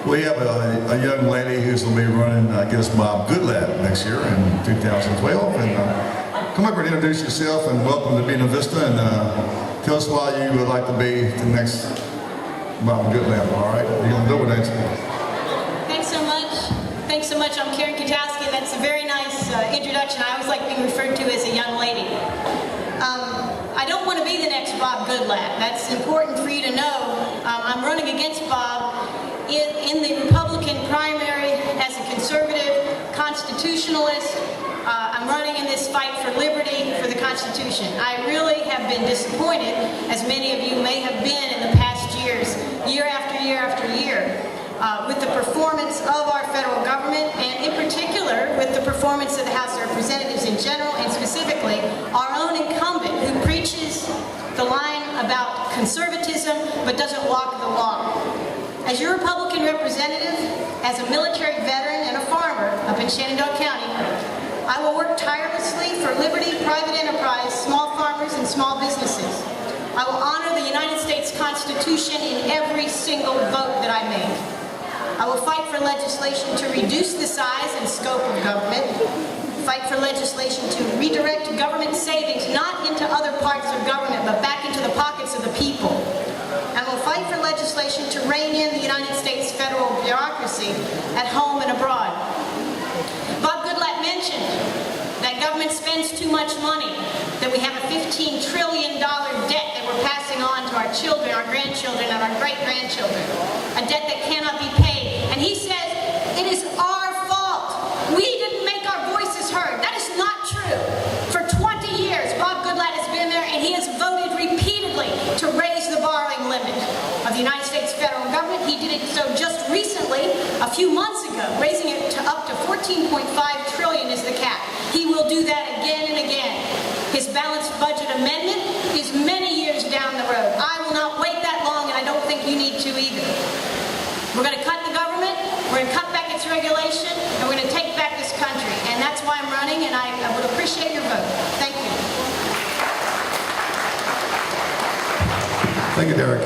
We have a young lady who's going to be running against Bob Goodlatte next year in 2012. And come up and introduce yourself and welcome to Buena Vista, and tell us why you would like to be the next Bob Goodlatte. All right, you're going to do it, ain't you? Thanks so much. Thanks so much. I'm Kwiatkowski. That's a very nice introduction. I always like being referred to as a young lady. I don't want to be the next Bob Goodlatte. That's important for you to know. I'm running against Bob in the Republican primary as a conservative constitutionalist. I'm running in this fight for liberty, for the Constitution. I really have been disappointed, as many of you may have been in the past years, year after year after year, with the performance of our federal government, and in particular with the performance of the House of Representatives in general, and specifically our own incumbent, who preaches the line about conservatism but doesn't walk the walk. As your Republican representative, as a military veteran and a farmer up in Shenandoah County, I will work tirelessly for liberty, private enterprise, small farmers, and small businesses. I will honor the United States Constitution in every single vote that I make. I will fight for legislation to reduce the size and scope of government, fight for legislation to redirect government savings not into other parts of government but back into the pockets of the people. And will fight for legislation to rein in the United States federal bureaucracy at home and abroad. Bob Goodlatte mentioned that government spends too much money, that we have a $15 trillion debt that we're passing on to our children, our grandchildren, and our great-grandchildren, a debt that cannot be paid. And he says, it is our fault. We didn't make our voices heard. That is not true. For 20 years, Bob Goodlatte has been there, and he has voted repeatedly to raise the borrowing limit of the United States federal government. He did it so just recently, a few months ago, raising it to up to $14.5 trillion is the cap. He will do that again and again. His balanced budget amendment is many years down the road. I will not wait that long, and I don't think you need to either. We're going to cut the government, we're going to cut back its regulation, and we're going to take back this country. And that's why I'm running, and I would appreciate your vote. Thank you. Thank you, Derek.